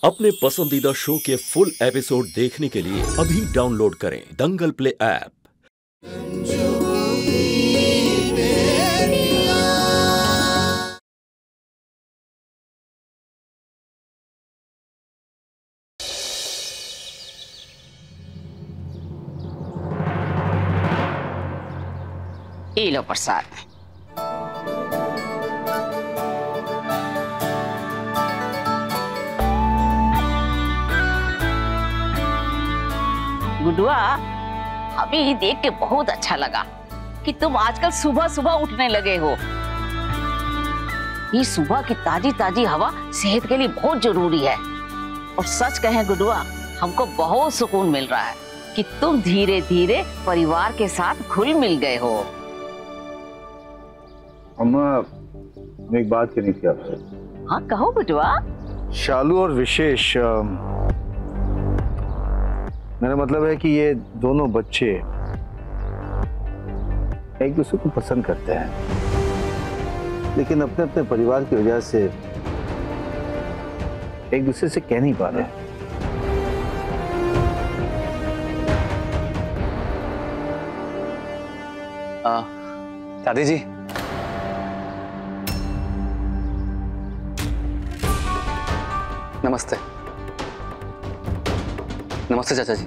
अपने पसंदीदा शो के फुल एपिसोड देखने के लिए अभी डाउनलोड करें दंगल प्ले ऐप। ये लो प्रसाद। गुडुआ, अभी देख के बहुत अच्छा लगा कि तुम आजकल सुबह सुबह उठने लगे हो। ये सुबह की ताजी ताजी हवा सेहत के लिए बहुत जरूरी है। और सच कहें गुडुआ, हमको बहुत सुकून मिल रहा है कि तुम धीरे धीरे परिवार के साथ घुल मिल गए हो। अम्मा, मैं एक बात करनी थी आपसे। हाँ कहो गुडुआ। शालू और विशेष, मेरा मतलब है कि ये दोनों बच्चे एक दूसरे को पसंद करते हैं, लेकिन अपने अपने परिवार की वजह से एक दूसरे से कह नहीं पा रहे। दादी जी, नमस्ते। नमस्ते चाचा जी।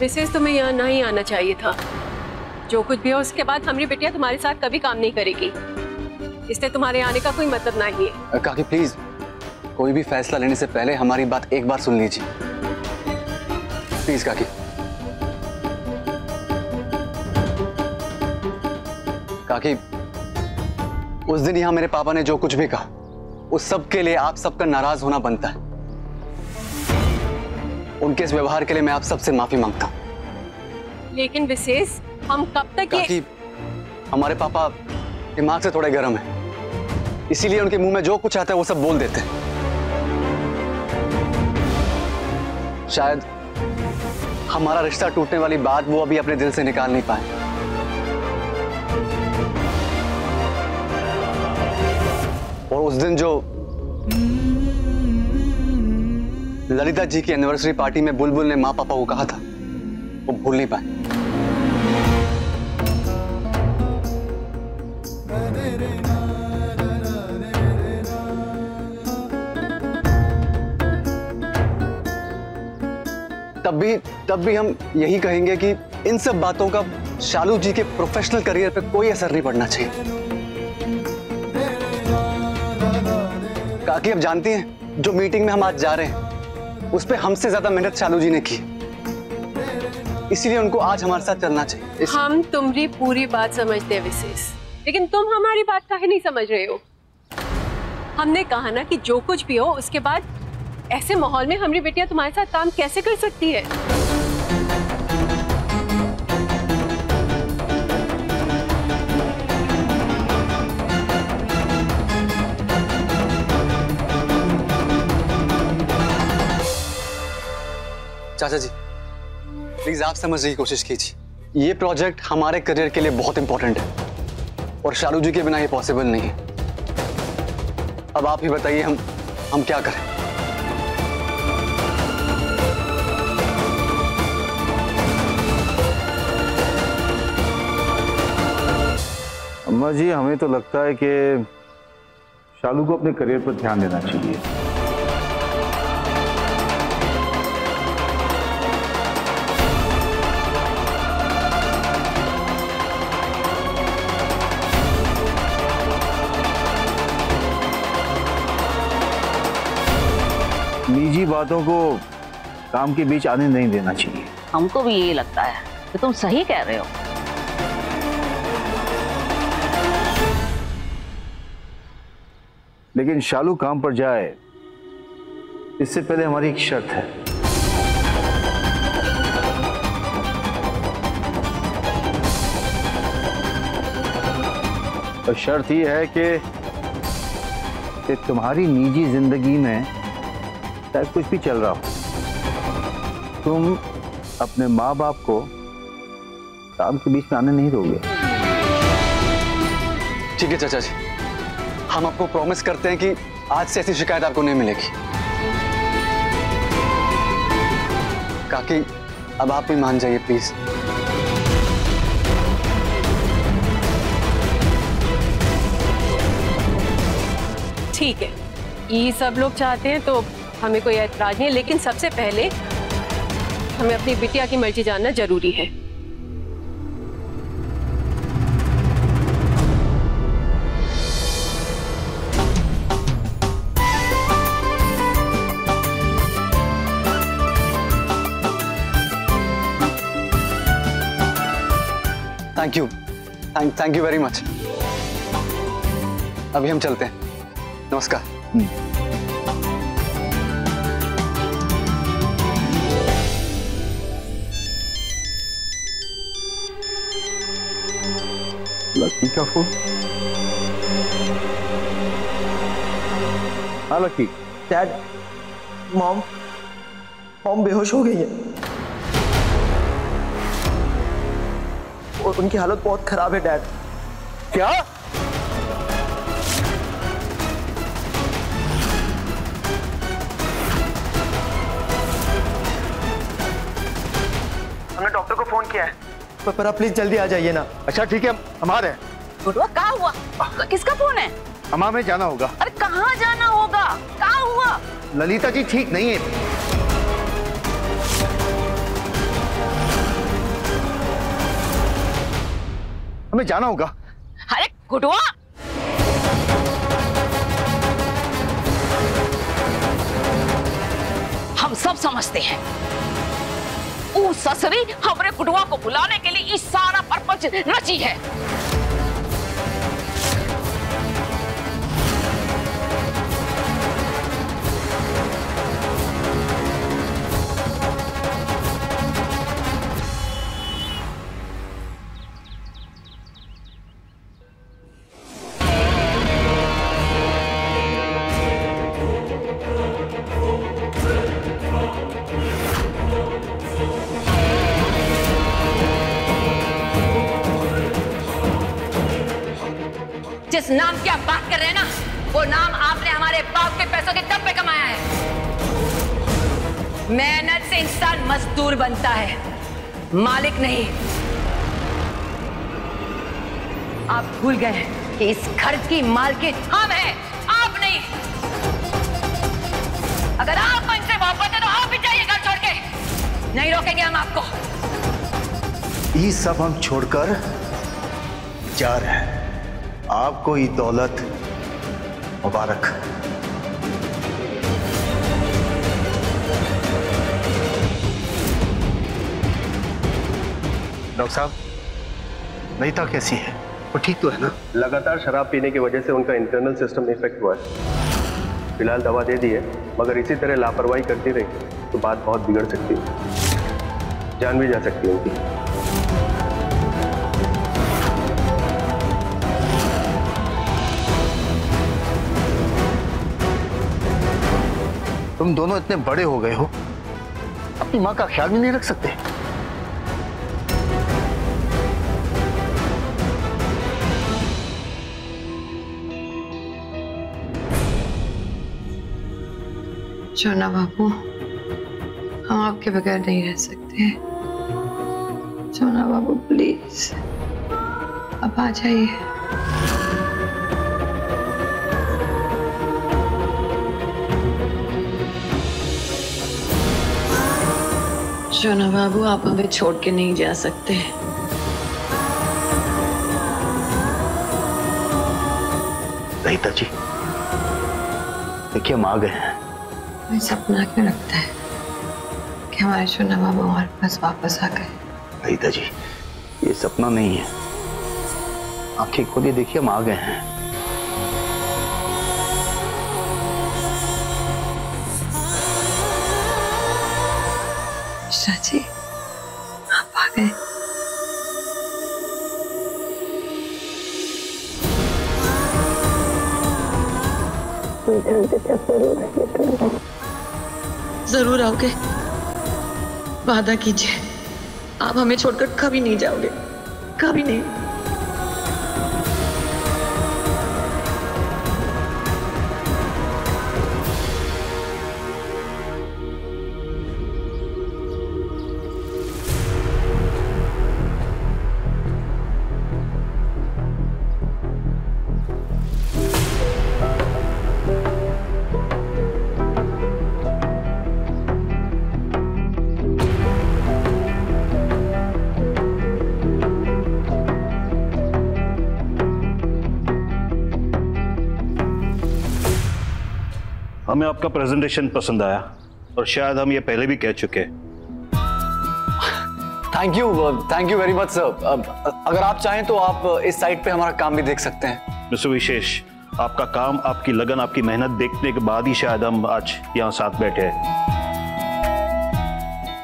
मिसेस, तुम्हें यहाँ नहीं आना चाहिए था। जो कुछ भी हो उसके बाद हमारी बिटिया तुम्हारे साथ कभी काम नहीं करेगी, इसलिए तुम्हारे आने का कोई मतलब नहीं है। काकी प्लीज, कोई भी फैसला लेने से पहले हमारी बात एक बार सुन लीजिए प्लीज। काकी काकी, उस दिन यहाँ मेरे पापा ने जो कुछ भी कहा उस सब के लिए आप सबका नाराज होना बनता है। उनके इस व्यवहार के लिए मैं आप सबसे माफी मांगता हूं। लेकिन विशेष, हम कब तक ये... हमारे पापा दिमाग से थोड़े गर्म हैं, इसीलिए उनके मुंह में जो कुछ आता है वो सब बोल देते हैं। शायद हमारा रिश्ता टूटने वाली बात वो अभी अपने दिल से निकाल नहीं पाए। और उस दिन जो ललिता जी की एनिवर्सरी पार्टी में बुलबुल ने माँ पापा को कहा था, वो भूल नहीं पाए। तब भी हम यही कहेंगे कि इन सब बातों का शालू जी के प्रोफेशनल करियर पे कोई असर नहीं पड़ना चाहिए। काकी, अब जानती हैं जो मीटिंग में हम आज जा रहे हैं उस पे हमसे ज्यादा मेहनत शालू जी ने की, इसीलिए उनको आज हमारे साथ चलना चाहिए। हम तुम्हारी पूरी बात समझते हैं विशेष, लेकिन तुम हमारी बात काहे नहीं समझ रहे हो। हमने कहा ना कि जो कुछ भी हो उसके बाद ऐसे माहौल में हमारी बेटियां तुम्हारे साथ काम कैसे कर सकती है। चाचा जी प्लीज आप समझने की कोशिश कीजिए। ये प्रोजेक्ट हमारे करियर के लिए बहुत इंपॉर्टेंट है और शालू जी के बिना ये पॉसिबल नहीं है। अब आप ही बताइए हम क्या करें। अम्मा जी, हमें तो लगता है कि शालू को अपने करियर पर ध्यान देना चाहिए। निजी बातों को काम के बीच आने नहीं देना चाहिए। हमको भी यही लगता है कि तुम सही कह रहे हो। लेकिन शालू काम पर जाए इससे पहले हमारी एक शर्त है। और शर्त ये है कि तुम्हारी निजी जिंदगी में चाहे कुछ भी चल रहा हो, तुम अपने माँ बाप को काम के बीच में आने नहीं दोगे। ठीक है चाचा जी, हम आपको प्रॉमिस करते हैं कि आज से ऐसी शिकायत आपको नहीं मिलेगी। काकी, अब आप भी मान जाइए प्लीज। ठीक है, ये सब लोग चाहते हैं तो हमें कोई ऐतराज नहीं है, लेकिन सबसे पहले हमें अपनी बिटिया की मर्जी जानना जरूरी है। Thank you very much. अभी हम चलते हैं। नमस्कार। लकी का फोन। हाँ लकी। डैड, मॉम बेहोश हो गई है और उनकी हालत बहुत खराब है डैड। क्या? हमने डॉक्टर को फोन किया है, पर आप प्लीज जल्दी आ जाइए ना। अच्छा ठीक है, हम आ रहे हैं। गुडुआ कहाँ हुआ? किसका फोन है? अम्मा में जाना होगा। अरे कहाँ जाना होगा? कहाँ हुआ? ललिता जी ठीक नहीं है। हमें जाना होगा। अरे गुडुआ, हम सब समझते हैं वो ससुरी हमरे गुडुआ को बुलाने के लिए इस सारा परपंच रची है। जिस नाम की आप बात कर रहे हैं ना, वो नाम आपने हमारे बाप के पैसों के दम पे कमाया है। मेहनत से इंसान मजदूर बनता है, मालिक नहीं। आप भूल गए कि इस घर की मालकिन हम हैं, आप नहीं। अगर आप इनसे मोहब्बत है तो आप ही जाइए घर छोड़ के, नहीं रोकेंगे हम आपको। ये सब हम छोड़कर जा रहे हैं। आपको ये दौलत मुबारक। डॉक्टर साहब, ललिता कैसी है? वो ठीक तो है ना? लगातार शराब पीने की वजह से उनका इंटरनल सिस्टम इफेक्ट हुआ है। फिलहाल दवा दे दी है, मगर इसी तरह लापरवाही करती रही तो बात बहुत बिगड़ सकती है, जान भी जा सकती है उनकी। तुम दोनों इतने बड़े हो गए हो, अपनी माँ का ख्याल भी नहीं रख सकते? शोना बाबू, हम आपके बगैर नहीं रह सकते। शोना बाबू प्लीज अब आ जाइए। शोना बाबू, आप हमें छोड़ के नहीं जा सकते। ललिता जी, देखिए हम आ गए हैं। मुझे सपना क्यों लगता है कि हमारे शोना बाबू हमारे पास वापस आ गए? ललिता जी, ये सपना नहीं है। आंखें खोलिए, देखिए हम आ गए हैं। चाची, आप आ गए। जरूर आओगे, वादा कीजिए आप हमें छोड़कर कभी नहीं जाओगे, कभी नहीं। हमें आपका प्रेजेंटेशन पसंद आया और शायद हम ये पहले भी कह चुके। Thank you very much sir. अगर आप चाहें तो आप इस साइट पे हमारा काम भी देख सकते हैं। मिस्टर विशेष, आपका काम, आपकी लगन, आपकी मेहनत देखने के बाद ही शायद हम आज यहाँ साथ बैठे हैं।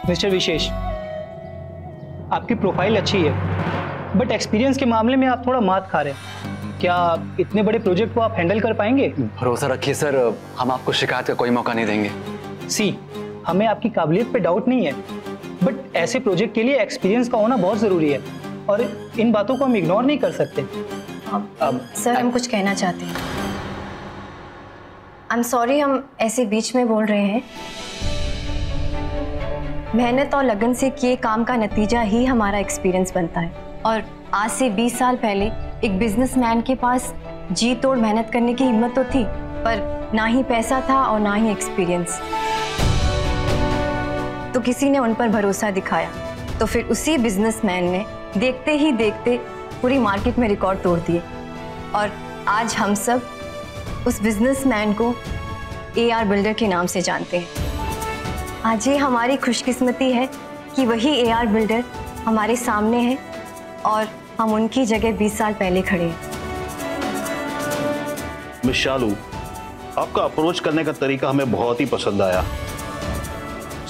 मिस्टर विशेष, आपकी प्रोफाइल अच्छी है, बट एक्सपीरियंस के मामले में आप थोड़ा मात खा रहे हैं। क्या इतने बड़े प्रोजेक्ट को आप हैंडल कर पाएंगे? भरोसा रखिए सर, हम आपको शिकायत का कोई मौका नहीं देंगे। हमें आपकी काबिलियत पे डाउट नहीं है, बट ऐसे प्रोजेक्ट के लिए एक्सपीरियंस का होना बहुत जरूरी है और इन बातों को हम इग्नोर नहीं कर सकते। सर, हम कुछ कहना चाहते हैं। आई एम सॉरी, हम ऐसे बीच में बोल रहे हैं। मेहनत और लगन से किए काम का नतीजा ही हमारा एक्सपीरियंस बनता है। और आज से 20 साल पहले एक बिजनेसमैन के पास जी तोड़ मेहनत करने की हिम्मत तो थी, पर ना ही पैसा था और ना ही एक्सपीरियंस। तो किसी ने उन पर भरोसा दिखाया, तो फिर उसी बिजनेसमैन ने देखते ही देखते पूरी मार्केट में रिकॉर्ड तोड़ दिए। और आज हम सब उस बिजनेसमैन को AR बिल्डर के नाम से जानते हैं। आज ये हमारी खुशकिस्मती है कि वही AR बिल्डर हमारे सामने है और हम उनकी जगह 20 साल पहले खड़े हैं। मिस शालू, आपका अप्रोच करने का तरीका हमें बहुत ही पसंद आया।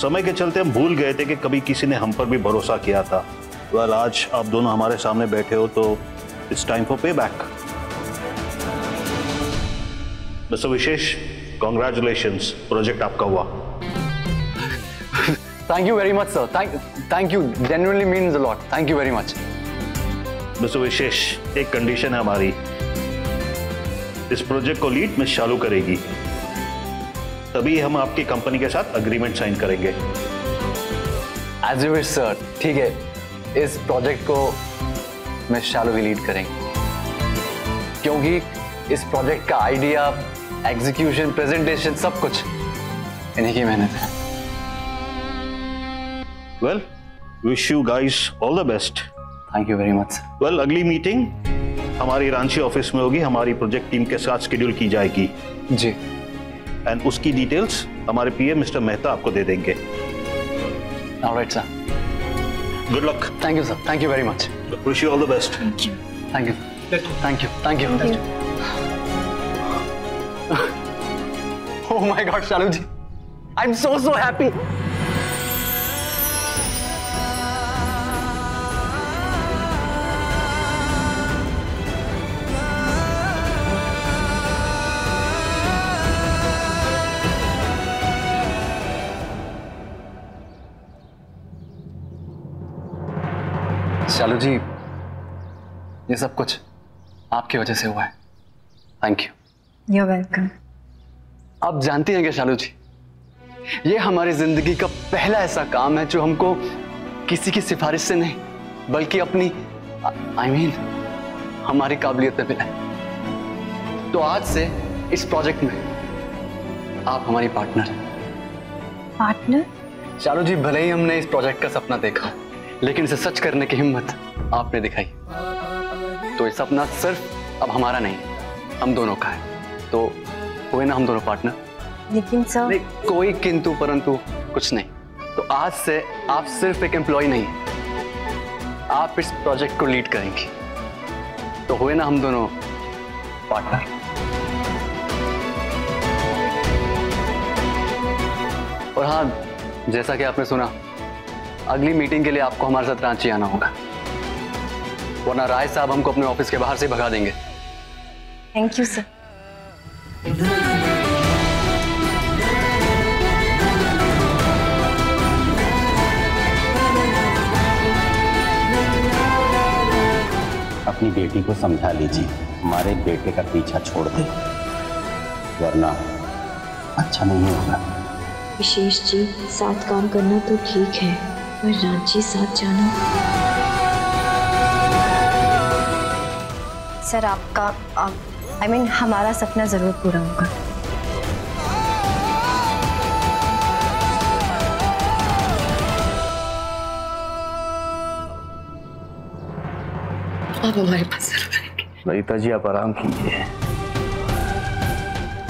समय के चलते हम भूल गए थे कि कभी किसी ने हम पर भी भरोसा किया था। वेल, आज आप दोनों हमारे सामने बैठे हो तो it's time for pay back. Mister Vishesh, congratulations, project आपका हुआ। Thank you very much sir, thank you, genuinely means a lot, thank you very much. Mister Vishesh, एक कंडीशन है हमारी, इस प्रोजेक्ट को लीड मिस शालू करेगी, तभी हम आपकी कंपनी के साथ अग्रीमेंट साइन करेंगे। एज यू विश सर, ठीक है, इस प्रोजेक्ट को मिस शालू ही लीड करेंगे, क्योंकि इस प्रोजेक्ट का आइडिया, एग्जीक्यूशन, प्रेजेंटेशन, सब कुछ इन्हीं की मेहनत है। Well, wish you guys all the best. Thank you very much. Well, अगली मीटिंग हमारी रांची ऑफिस में होगी, हमारी प्रोजेक्ट टीम के साथ शेड्यूल की जाएगी। जी। एंड उसकी डिटेल्स हमारे PM मिस्टर मेहता आपको दे देंगे। Alright sir. Good luck. Thank you sir, thank you very much. Wish you all the best. Thank you, thank you, thank you. Oh my God, Shalu ji, I'm so happy. Shalu ji, ये सब कुछ आपकी वजह से हुआ है। Thank you. You're welcome. आप जानती हैं क्या शालू जी, ये हमारी जिंदगी का पहला ऐसा काम है जो हमको किसी की सिफारिश से नहीं, बल्कि अपनी हमारी काबिलियत पे मिला है। तो आज से इस प्रोजेक्ट में आप हमारी पार्टनर हैं। पार्टनर? शालू जी, भले ही हमने इस प्रोजेक्ट का सपना देखा, लेकिन इसे सच करने की हिम्मत आपने दिखाई। तो ये सपना सिर्फ अब हमारा नहीं, हम दोनों का है। तो हुए ना हम दोनों पार्टनर। लेकिन सर, नहीं, कोई किंतु परंतु कुछ नहीं। तो आज से आप सिर्फ एक एम्प्लॉय नहीं, आप इस प्रोजेक्ट को लीड करेंगी। तो हुए ना हम दोनों पार्टनर। और हाँ, जैसा कि आपने सुना, अगली मीटिंग के लिए आपको हमारे साथ रांची आना होगा, वरना राय साहब हमको अपने ऑफिस के बाहर से भगा देंगे। Thank you sir. अपनी बेटी को समझा लीजिए, हमारे बेटे का पीछा छोड़ दे, वरना अच्छा नहीं होगा। विशेष जी, साथ काम करना तो ठीक है, पर रांची साथ जाना। सर, आपका हमारा सपना जरूर पूरा होगा। आप हमारे पास जरूर आएंगे। ललिता जी, आप आराम कीजिए,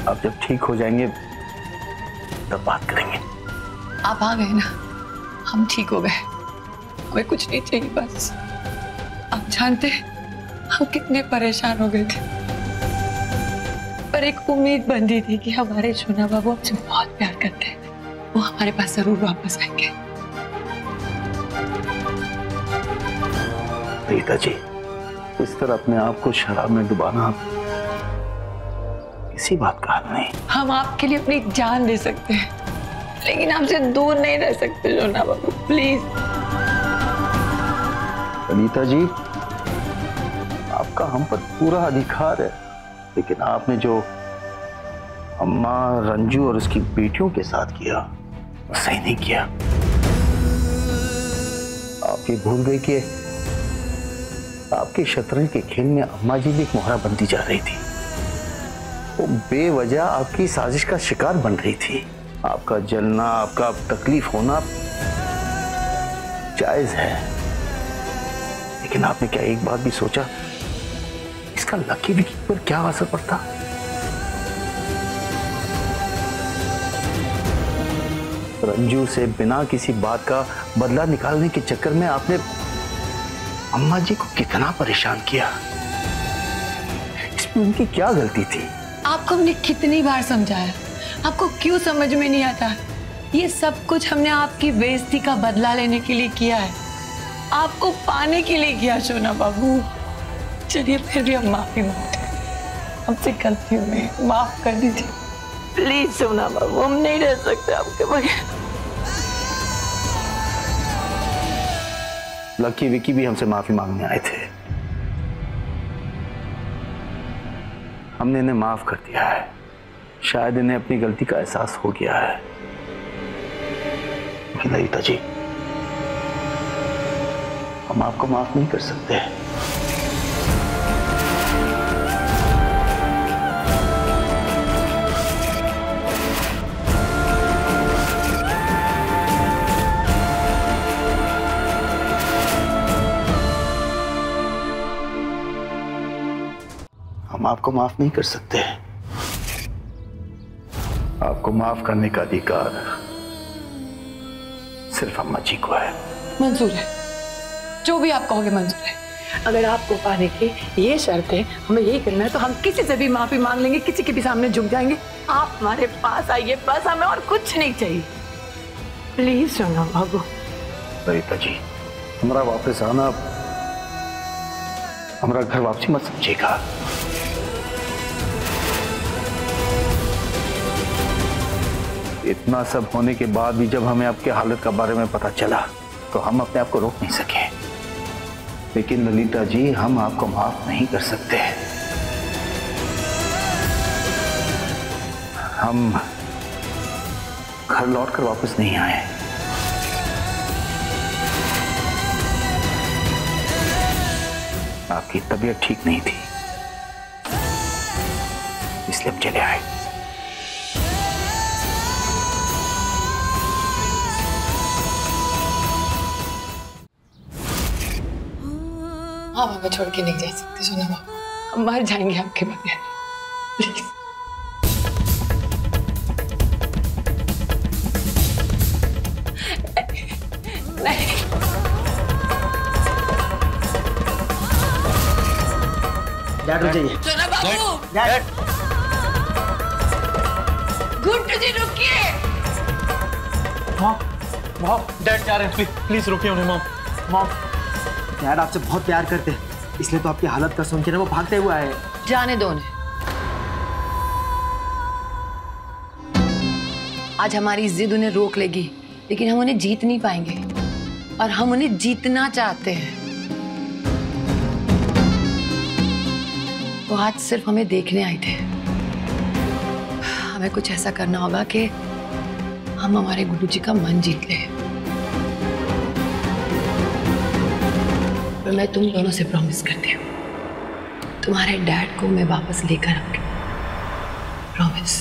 आप जब ठीक हो जाएंगे तब बात करेंगे। आप आ गए ना, हम ठीक हो गए, हमें कुछ नहीं चाहिए बस। आप जानते हम कितने परेशान हो गए थे, पर एक उम्मीद बंधी थी कि हमारे सोना बाबू हमसे बहुत प्यार करते हैं, वो हमारे पास जरूर वापस आएंगे। रीता जी, इस तरह अपने आप को शराब में डुबाना किसी बात का हल नहीं। हम आपके लिए अपनी जान दे सकते हैं, लेकिन आपसे दूर नहीं रह सकते सोना बाबू, प्लीज। रीता जी, आपका हम पर पूरा अधिकार है, लेकिन आपने जो अम्मा, रंजू और उसकी बेटियों के साथ किया वो सही नहीं किया। आप ये भूल गए कि आपके शतरंज के खेल में अम्मा जी भी एक मोहरा बनती जा रही थी। वो बेवजह आपकी साजिश का शिकार बन रही थी। आपका जलना, आपका तकलीफ होना जायज है, लेकिन आपने क्या एक बात भी सोचा इसका लकी विकी पर क्या असर पड़ता? रंजू से बिना किसी बात का बदला निकालने के चक्कर में आपने अम्मा जी को कितना परेशान किया। इसमें उनकी क्या गलती थी? आपको हमने कितनी बार समझाया, आपको क्यों समझ में नहीं आता? ये सब कुछ हमने आपकी बेइज्जती का बदला लेने के लिए किया है, आपको पाने के लिए किया सोना बाबू। चलिए फिर भी हम माफी मांगते हैं, हमसे गलती हुई, माफ कर दीजिए प्लीज सोना बाबू, हम नहीं रह सकते आपके बगैर। लकी विकी भी हमसे माफी मांगने आए थे, हमने इन्हें माफ कर दिया है। शायद इन्हें अपनी गलती का एहसास हो गया है। ललिता जी, हम आपको माफ नहीं कर सकते। हम आपको माफ नहीं कर सकते। आपको माफ करने का अधिकार सिर्फ अम्मा जी को है। मंजूर है, जो भी आप कहोगे मंजूर है। अगर आपको पाने की ये शर्त है, हमें यही करना है, तो हम किसी से भी माफी मांग लेंगे, किसी के भी सामने झुक जाएंगे। आप हमारे पास आइए, बस हमें और कुछ नहीं चाहिए। प्लीज सोना बाबू। ललिता जी, हमारा वापस आना हमारा घर वापसी मत समझेगा। इतना सब होने के बाद भी जब हमें आपके हालत का बारे में पता चला तो हम अपने आप को रोक नहीं सके। लेकिन ललिता जी, हम आपको माफ नहीं कर सकते। हम घर लौटकर वापस नहीं आए। आपकी तबीयत ठीक नहीं थी, इसलिए हम चले आए। आप हमें छोड़ के नहीं जा सकते सोना बाबू, हम मर जाएंगे आपके बगैर, प्लीज। नहीं, डैड रुक जाइए। सोना बाबू, डैड, गुड्डू जी रुकिए। मॉम, डैड जा रहे हैं, प्लीज रुकिए उन्हें। मॉम, डैड आपसे बहुत प्यार करते हैं, इसलिए तो आपकी हालत का सुन के ना वो भागते हुए आए। जाने दो उन्हें। आज हमारी जिद उन्हें रोक लेगी, लेकिन हम उन्हें जीत नहीं पाएंगे, और हम उन्हें जीतना चाहते हैं। वो आज सिर्फ हमें देखने आए थे। हमें कुछ ऐसा करना होगा कि हम हमारे गुड्डू जी का मन जीत लें। मैं तुम दोनों से प्रॉमिस करती हूँ, तुम्हारे डैड को मैं वापस लेकर आऊंगी, प्रॉमिस।